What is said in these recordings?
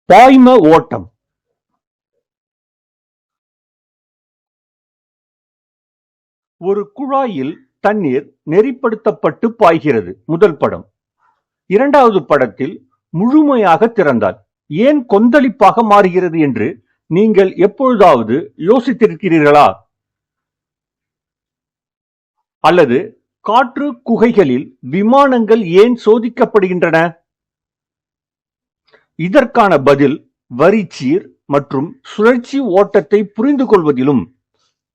பாய்ம ஓட்டம். ஒரு குழாயில் தண்ணீர் நெறிப்படுத்தப்பட்டு பாய்கிறது. முதல் படம். இரண்டாவது படத்தில் முழுமையாக திறந்தால் ஏன் கொந்தளிப்பாக மாறுகிறது என்று நீங்கள் எப்பொழுதாவது யோசித்திருக்கிறீர்களா? அல்லது காற்று குகைகளில் விமானங்கள் ஏன் சோதிக்கப்படுகின்றன? இதற்கான பதில் வரிச்சீர் மற்றும் சுழற்சி ஓட்டத்தை புரிந்து கொள்வதிலும்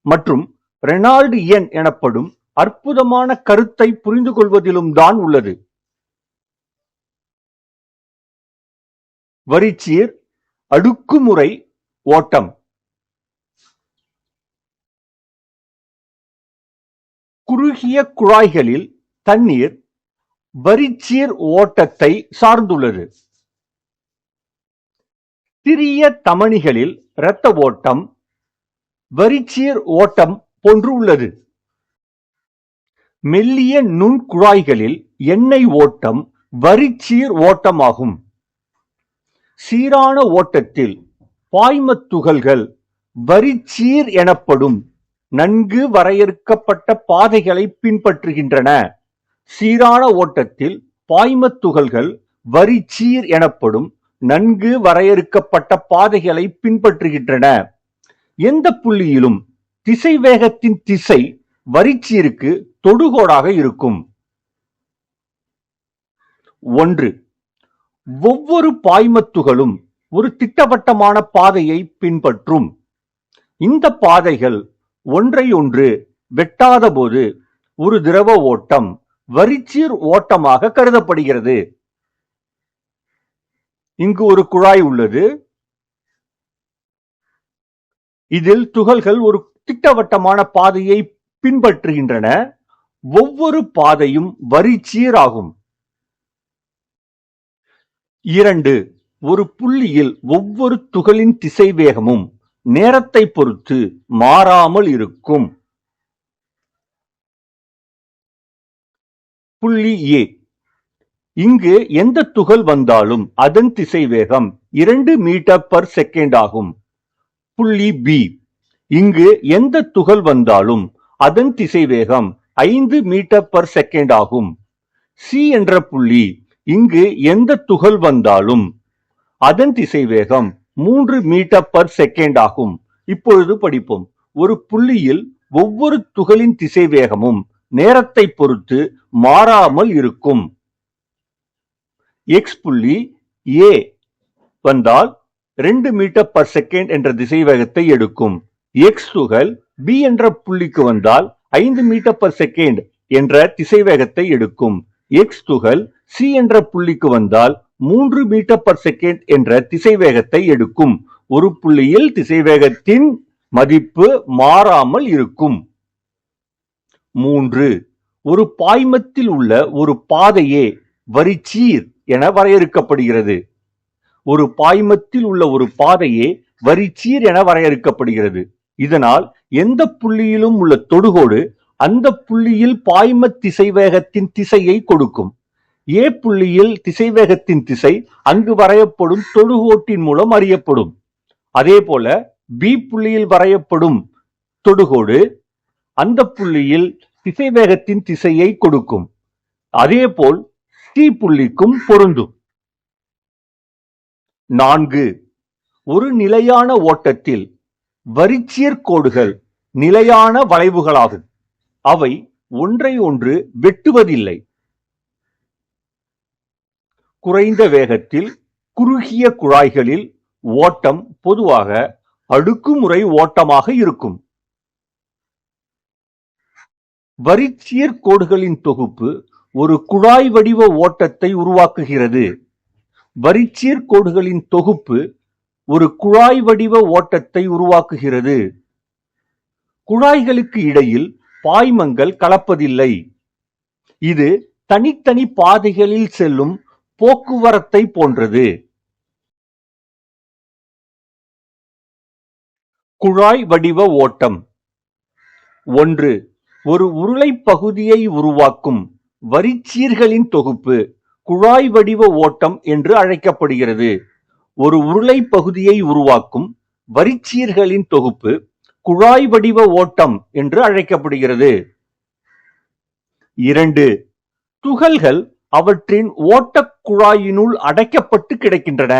மற்றும் ரெனால்டு எண் எனப்படும் அற்புதமான கருத்தை புரிந்து கொள்வதிலும் தான் உள்ளது. வரிச்சீர் அடுக்குமுறை ஓட்டம். குறுகிய குழாய்களில் தண்ணீர் வரிச்சீர் ஓட்டத்தை சார்ந்துள்ளது. சிறிய தமனிகளில் இரத்த ஓட்டம் வரிச்சீர் ஓட்டம் போன்று உள்ளது. மெல்லிய நுண் குழாய்களில் எண்ணெய் ஓட்டம் வரிச்சீர் ஓட்டமாகும். சீரான ஓட்டத்தில் பாய்ம துகள்கள் வரிச்சீர் எனப்படும் நன்கு வரையறுக்கப்பட்ட பாதைகளை பின்பற்றுகின்றன. சீரான ஓட்டத்தில் பாய்ம துகள்கள் வரிச்சீர் எனப்படும் நன்கு வரையறுக்கப்பட்ட பாதைகளை பின்பற்றுகின்றன. எந்த புள்ளியிலும் திசைவேகத்தின் திசை வரிச்சீருக்கு தொடுகோடாக இருக்கும். 1. ஒவ்வொரு பாய்மத்துகளும் ஒரு திட்டவட்டமான பாதையை பின்பற்றும். இந்த பாதைகள் ஒன்றையொன்று வெட்டாத போது ஒரு திரவ ஓட்டம் வரிச்சீர் ஓட்டமாக கருதப்படுகிறது. இங்கு ஒரு குழாய் உள்ளது. இதில் துகள்கள் ஒரு திட்டவட்டமான பாதையை பின்பற்றுகின்றன. ஒவ்வொரு பாதையும் வரிச்சீர் ஆகும். 2. ஒரு புள்ளியில் ஒவ்வொரு துகளின் திசைவேகமும் நேரத்தை பொறுத்து மாறாமல் இருக்கும். புள்ளி A. இங்கு எந்த துகள் வந்தாலும் அதன் திசைவேகம் 2 மீட்டர்/செகண்ட் ஆகும். புள்ளி B. இங்கு எந்த துகள் வந்தாலும் அதன் திசைவேகம் 5 மீட்டர்/செகண்ட் ஆகும். C என்ற புள்ளி. இங்கு எந்த துகள் வந்தாலும் அதன் திசைவேகம் 3 மீட்டர்/செகண்ட் ஆகும். இப்பொழுது படிப்போம். ஒரு புள்ளியில் ஒவ்வொரு துகளின் திசைவேகமும் நேரத்தை பொறுத்து மாறாமல் இருக்கும். X புள்ளி A வந்தால் 2 மீட்டர்/செகண்ட் என்ற திசைவேகத்தை எடுக்கும். X துகள் B என்ற புள்ளிக்கு வந்தால் 5 மீட்டர்/செகண்ட் என்ற திசைவேகத்தை எடுக்கும். X துகள் C என்ற புள்ளிக்கு வந்தால் 3 மீட்டர்/செகண்ட் என்ற திசைவேகத்தை எடுக்கும். ஒரு புள்ளியில் திசைவேகத்தின் மதிப்பு மாறாமல் இருக்கும். 3. ஒரு பாய்மத்தில் உள்ள ஒரு பாதையே வரிச்சீர் என வரையறுக்கப்படுகிறது. ஒரு பாய்மத்தில் உள்ள ஒரு பாதையே வரிச்சீர் என வரையறுக்கப்படுகிறது. இதனால் எந்த புள்ளியிலும் உள்ள தொடுகோடு அந்த புள்ளியில் பாய்ம திசைவேகத்தின் திசையை கொடுக்கும். A புள்ளியில் திசைவேகத்தின் திசை அங்கு வரையப்படும் தொடுகோட்டின் மூலம் அறியப்படும். அதே போல B புள்ளியில் வரையப்படும் தொடுகோடு அந்த புள்ளியில் திசைவேகத்தின் திசையை கொடுக்கும். அதேபோல் C புள்ளிக்கும் பொருந்தும். 4. ஒரு நிலையான ஓட்டத்தில் வரிச்சீர் கோடுகள் நிலையான வளைவுகளாகும். அவை ஒன்றை ஒன்று வெட்டுவதில்லை. குறைந்த வேகத்தில் குறுகிய குழாய்களில் ஓட்டம் பொதுவாக அடுக்குமுறை ஓட்டமாக இருக்கும். வரிச்சீர் கோடுகளின் தொகுப்பு ஒரு குழாய் வடிவ ஓட்டத்தை உருவாக்குகிறது. வரிச்சீர் கோடுகளின் தொகுப்பு ஒரு குழாய் வடிவ ஓட்டத்தை உருவாக்குகிறது. குழாய்களுக்கு இடையில் பாய்மங்கள் கலப்பதில்லை. இது தனித்தனி பாதைகளில் செல்லும் போக்குவரத்தை போன்றது. குழாய் வடிவ ஓட்டம். 1. ஒரு உருளை பகுதியை உருவாக்கும் வரிச்சீர்களின் தொகுப்பு குழாய் வடிவ ஓட்டம் என்று அழைக்கப்படுகிறது. ஒரு உருளை பகுதியை உருவாக்கும் வரிச்சீர்களின் தொகுப்பு குழாய் வடிவ ஓட்டம் என்று அழைக்கப்படுகிறது. 2. துகள்கள் அவற்றின் ஓட்டக் குழாயினுள் அடைக்கப்பட்டு கிடக்கின்றன.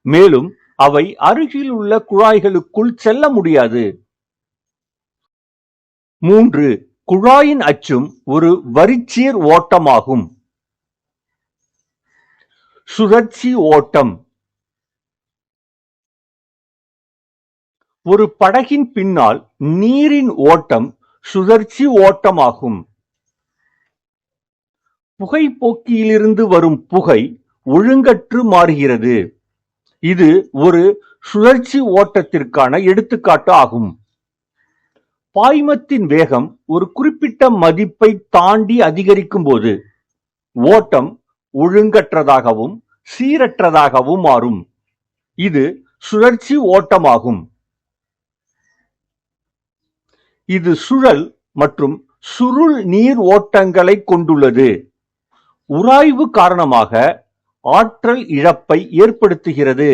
மேலும் அவை அருகில் உள்ள குழாய்களுக்குள் செல்ல முடியாது. 3. குழாயின் அச்சும் ஒரு வரிச்சீர் ஓட்டமாகும். சுழற்சி ஓட்டம். ஒரு படகின் பின்னால் நீரின் ஓட்டம் சுழற்சி ஓட்டமாகும். புகைப்போக்கியிலிருந்து வரும் புகை ஒழுங்கற்று மாறுகிறது. இது ஒரு சுழற்சி ஓட்டத்திற்கான எடுத்துக்காட்டு ஆகும். பாய்மத்தின் வேகம் ஒரு குறிப்பிட்ட மதிப்பை தாண்டி அதிகரிக்கும் போது ஓட்டம் ஒழுங்கற்றதாகவும் சீரற்றதாகவும் மாறும். இது சுழற்சி ஓட்டமாகும். இது சுழல் மற்றும் சுருள் நீர் ஓட்டங்களை கொண்டுள்ளது. உராய்வு காரணமாக ஆற்றல் இழப்பை ஏற்படுத்துகிறது.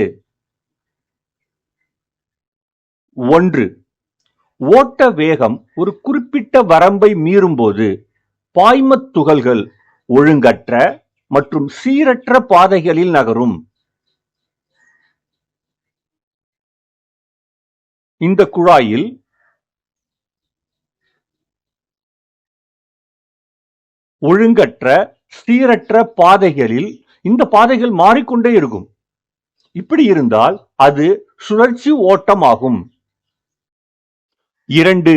1. ஓட்ட வேகம் ஒரு குறிப்பிட்ட வரம்பை மீறும்போது பாய்மத் துகள்கள் ஒழுங்கற்ற மற்றும் சீரற்ற பாதைகளில் நகரும். இந்த குழாயில் ஒழுங்கற்ற சீரற்ற பாதைகளில் இந்த பாதைகள் மாறிக்கொண்டே இருக்கும். இப்படி இருந்தால் அது சுழற்சி ஓட்டமாகும். 2.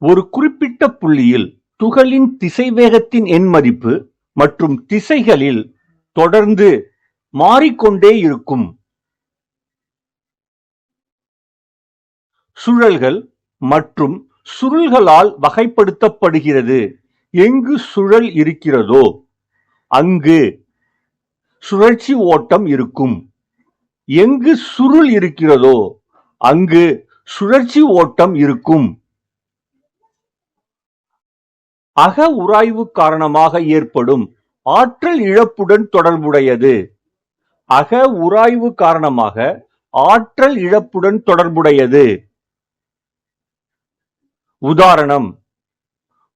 ஒரு குறிப்பிட்ட புள்ளியில் துகளின் திசைவேகத்தின் எண் மதிப்பு மற்றும் திசைகளில் தொடர்ந்து மாறிக்கொண்டே இருக்கும். சுழல்கள் மற்றும் சுருள்களால் வகைப்படுத்தப்படுகிறது. எங்கு சுழல் இருக்கிறதோ அங்கு சுழற்சி ஓட்டம் இருக்கும். எங்கு சுருள் இருக்கிறதோ அங்கு சுழற்சி ஓட்டம் இருக்கும். அக உராய்வு காரணமாக ஏற்படும் ஆற்றல் இழப்புடன் தொடர்புடையது. அக உராய்வு காரணமாக ஆற்றல் இழப்புடன் தொடர்புடையது. உதாரணம்: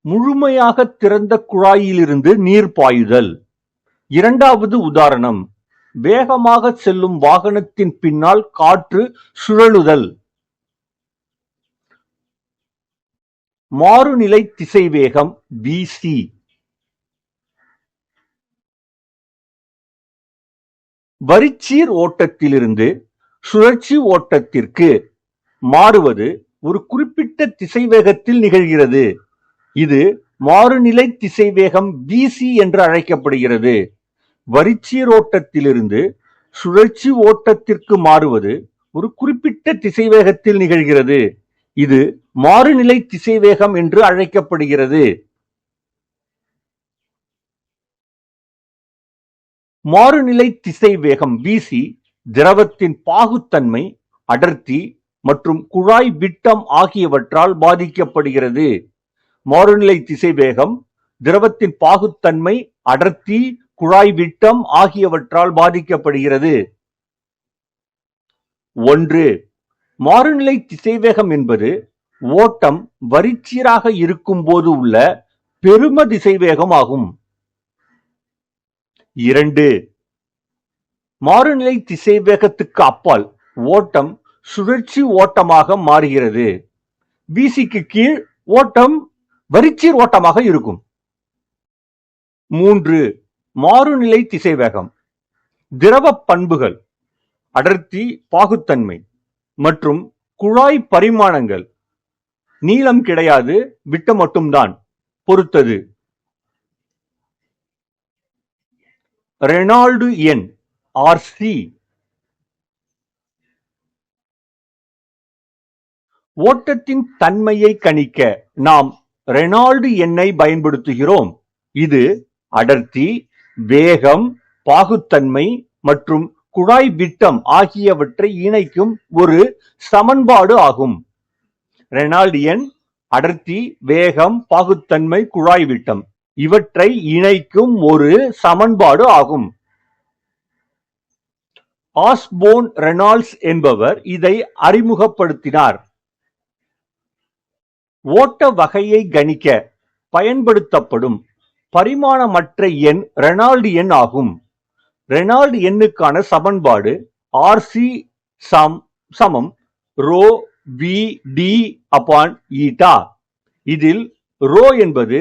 முழுமையாக திறந்த குழாயிலிருந்து நீர் பாயுதல். இரண்டாவது உதாரணம்: வேகமாக செல்லும் வாகனத்தின் பின்னால் காற்று சுழலுதல். மாறுநிலை திசைவேகம் Vc. வரிச்சீர் ஓட்டத்திலிருந்து சுழற்சி ஓட்டத்திற்கு மாறுவது ஒரு குறிப்பிட்ட திசைவேகத்தில் நிகழ்கிறது. இது மாறுநிலை திசைவேகம் Vc என்று அழைக்கப்படுகிறது. வரிச்சீர் ஓட்டத்திலிருந்து சுழற்சி ஓட்டத்திற்கு மாறுவது ஒரு குறிப்பிட்ட திசைவேகத்தில் நிகழ்கிறது. இது மாறுநிலை திசைவேகம் என்று அழைக்கப்படுகிறது. மாறுநிலை திசைவேகம் Vc திரவத்தின் பாகுத்தன்மை, அடர்த்தி மற்றும் குழாய் விட்டம் ஆகியவற்றால் பாதிக்கப்படுகிறது. மாறுநிலை திசைவேகம் திரவத்தின் பாகுத்தன்மை, அடர்த்தி, குழாய் விட்டம் ஆகியவற்றால் பாதிக்கப்படுகிறது. 1. மாறுநிலை திசைவேகம் என்பது ஓட்டம் வரிச்சீராக இருக்கும் போது உள்ள பெரும திசைவேகம் ஆகும். 2. மாறுநிலை திசைவேகத்துக்கு அப்பால் ஓட்டம் சுழற்சி ஓட்டமாக மாறுகிறது. Vcக்கு கீழ் ஓட்டம் வரிச்சீர் ஓட்டமாக இருக்கும். 3. மாறுநிலை திசைவேகம் திரவ பண்புகள், அடர்த்தி, பாகுத்தன்மை மற்றும் குழாய் பரிமாணங்கள், நீளம் கிடையாது, விட்டம் மட்டும்தான் பொறுத்தது. ரெனால்டு எண் Rc. ஓட்டத்தின் தன்மையை கணிக்க நாம் ரெனால்டு எண்ணை பயன்படுத்துகிறோம். இது அடர்த்தி, வேகம், பாகுத்தன்மை மற்றும் குழாய் விட்டம் ஆகியவற்றை இணைக்கும் ஒரு சமன்பாடு ஆகும். ரெனால்டு எண் அடர்த்தி, வேகம், பாகுத்தன்மை, குழாய் விட்டம் இவற்றை இணைக்கும் ஒரு சமன்பாடு ஆகும். ஆஸ்போன் ரெனால்ட்ஸ் என்பவர் இதை அறிமுகப்படுத்தினார். ஓட்ட வகையை கணிக்க பயன்படுத்தப்படும் பரிமாணமற்ற எண் ரெனால்டு எண் ஆகும். ரெனால்டு எண்ணுக்கான சமன்பாடு RC சமம் rho v d upon eta. இதில் ரோ என்பது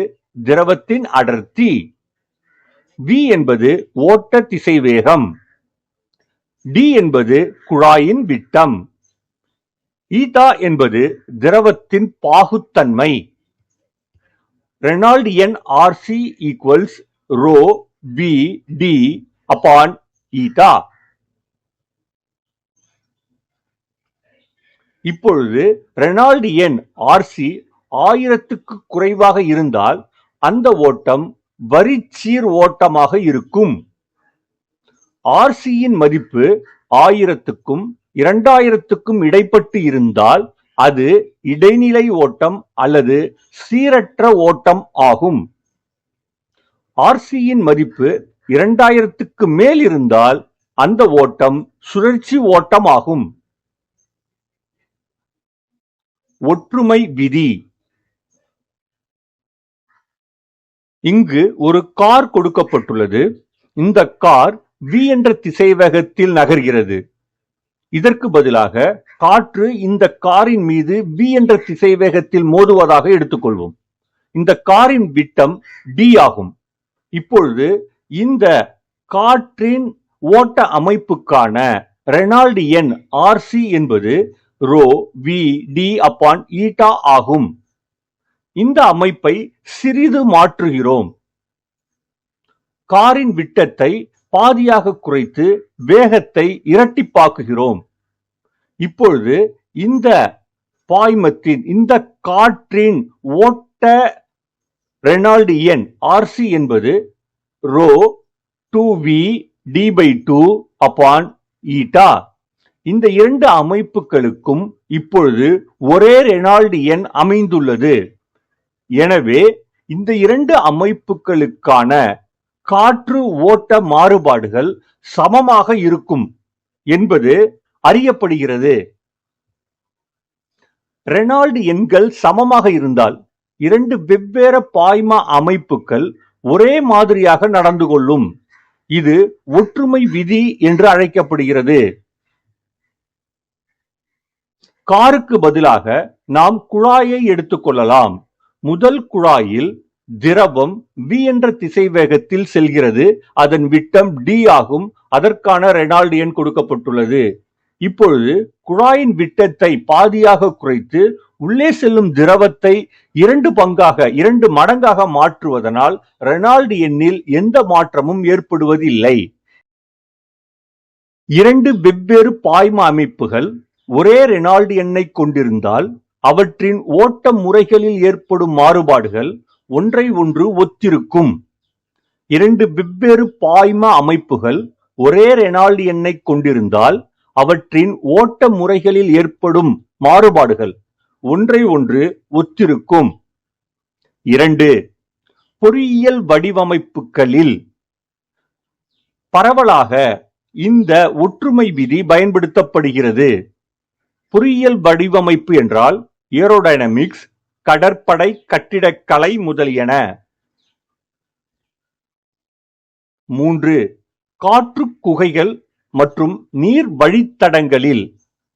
திரவத்தின் அடர்த்தி, வி என்பது ஓட்ட திசைவேகம், டி என்பது குழாயின் விட்டம், ஈட்டா என்பது திரவத்தின் பாகுத்தன்மை. ரெனால்டு எண் RC equals rho v d upon eta. இப்பொழுது ரெனால்டு எண் RC 1000க்கு குறைவாக இருந்தால் அந்த ஓட்டம் வரிச்சீர் ஓட்டமாக இருக்கும். RCயின் மதிப்பு 1000க்கும் 2000க்கும் இடைப்பட்டு இருந்தால் அது இடைநிலை ஓட்டம் அல்லது சீரற்ற ஓட்டம் ஆகும். RCயின் மதிப்பு 2000க்கு மேல் இருந்தால் அந்த ஓட்டம் சுழற்சி ஓட்டம் ஆகும். ஒற்றுமை விதி. இங்கு ஒரு கார் கொடுக்கப்பட்டுள்ளது. இந்த கார் v என்ற திசைவேகத்தில் நகர்கிறது. இதற்கு பதிலாக காற்று இந்த காரின் மீது v என்ற திசைவேகத்தில் மோதுவதாக எடுத்துக்கொள்வோம். இந்த காரின் விட்டம் d ஆகும். இப்பொழுது இந்த காற்றின் ஓட்ட அமைப்புக்கான ரெனால்டு எண் RC என்பது rho v d upon eta ஆகும். இந்த அமைப்பை சிறிது மாற்றுகிறோம். காரின் விட்டத்தை பாதியாக குறைத்து வேகத்தை இரட்டிப்பாக்குகிறோம். இப்பொழுது இந்த பாய்மத்தின் இந்த காற்றின் ஓட்ட ரெனால்டு எண் RC என்பது row 2v d/2 upon eta. இந்த இரண்டு அமைப்புகளுக்கும் இப்பொழுது ஒரே ரெனால்டு எண் அமைந்துள்ளது. எனவே இந்த இரண்டு அமைப்புகளுக்கான காற்று ஓட்ட மாறுபாடுகள் சமமாக இருக்கும் என்பது அறியப்படுகிறது. ரெனால்டு எண்கள் சமமாக இருந்தால் இரண்டு வெவ்வேறு பாய்ம அமைப்புகள் ஒரே மாதிரியாக நடந்து கொள்ளும். இது ஒற்றுமை விதி என்று அழைக்கப்படுகிறது. காருக்கு பதிலாக நாம் குழாயை எடுத்துக்கொள்ளலாம். முதல் குழாயில் திரவம் v என்ற திசைவேகத்தில் செல்கிறது. அதன் விட்டம் d ஆகும். அதற்கான ரெனால்டு எண் கொடுக்கப்பட்டுள்ளது. இப்பொழுது குழாயின் விட்டத்தை பாதியாக குறைத்து உள்ளே செல்லும் திரவத்தை இரண்டு மடங்காக மாற்றுவதனால் ரெனால்டு எண்ணில் எந்த மாற்றமும் ஏற்படுவதில்லை. இரண்டு வெவ்வேறு பாய்ம அமைப்புகள் ஒரே ரெனால்டு எண்ணை கொண்டிருந்தால் அவற்றின் ஓட்ட முறைகளில் ஏற்படும் மாறுபாடுகள் ஒன்றை ஒன்று ஒத்திருக்கும். இரண்டு வெவ்வேறு பாய்ம அமைப்புகள் ஒரே ரெனால்டு எண்ணை கொண்டிருந்தால் அவற்றின் ஓட்ட முறைகளில் ஏற்படும் மாறுபாடுகள் ஒன்றை ஒன்று ஒத்திருக்கும். 2. பொறியியல் வடிவமைப்புகளில் பரவலாக இந்த ஒற்றுமை விதி பயன்படுத்தப்படுகிறது. பொறியியல் வடிவமைப்பு என்றால் ஏரோடைனமிக்ஸ், கடற்படை, கட்டிடக்கலை முதலியன. 3. காற்று குகைகள் மற்றும் நீர் வழித்தடங்களில்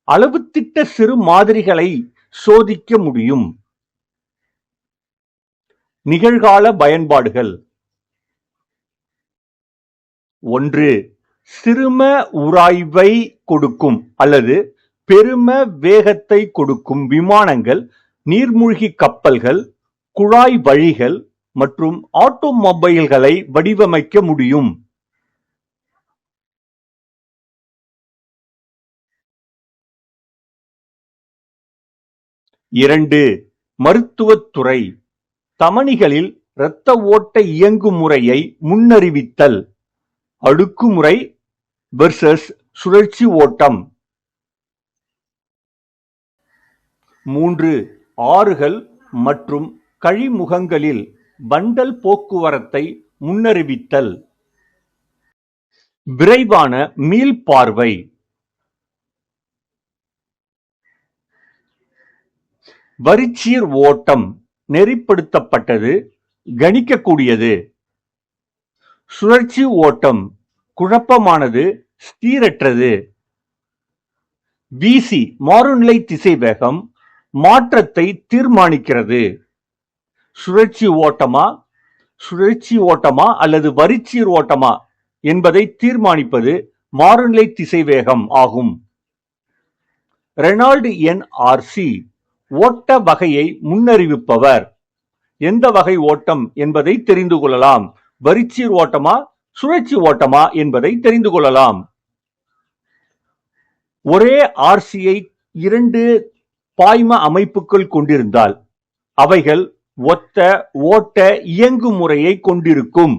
அளவுத்திட்ட சிறு மாதிரிகளை சோதிக்க முடியும். நிகழ்கால பயன்பாடுகள். 1. சிறும உராய்வை கொடுக்கும் அல்லது பெரும வேகத்தை கொடுக்கும் விமானங்கள், நீர்மூழ்கி கப்பல்கள், குழாய் வழிகள் மற்றும் ஆட்டோமொபைல்களை வடிவமைக்க முடியும். 2. மருத்துவத்துறை. தமனிகளில் இரத்த ஓட்ட இயங்குமுறையை முன்னறிவித்தல். அடுக்குமுறை வெர்சஸ் சுழற்சி ஓட்டம். 3. ஆறுகள் மற்றும் கழிமுகங்களில் வண்டல் போக்குவரத்தை முன்னறிவித்தல். விரைவான மீள்பார்வை. வரிச்சீர் ஓட்டம் நெறிப்படுத்தப்பட்டது, கணிக்கக்கூடியது. சுழற்சி ஓட்டம் குழப்பமானது, சீரற்றது. வீசி மாறுநிலை திசைவேகம் மாற்றத்தை தீர்மானிக்கிறது. சுழற்சி ஓட்டமா அல்லது வரிச்சீர் ஓட்டமா என்பதை தீர்மானிப்பது மாறுநிலை திசைவேகம் ஆகும். ரெனால்டு எண் RC ஓட்ட வகையை முன்னறிவிப்பவர். எந்த வகை ஓட்டம் என்பதை தெரிந்து கொள்ளலாம். வரிச்சீர் ஓட்டமா சுழற்சி ஓட்டமா என்பதை தெரிந்து கொள்ளலாம். ஒரே RCயை 2 பாய்ம அமைப்புகள் கொண்டிருந்தால் அவைகள் ஒத்த ஓட்ட இயங்குமுறையை கொண்டிருக்கும்.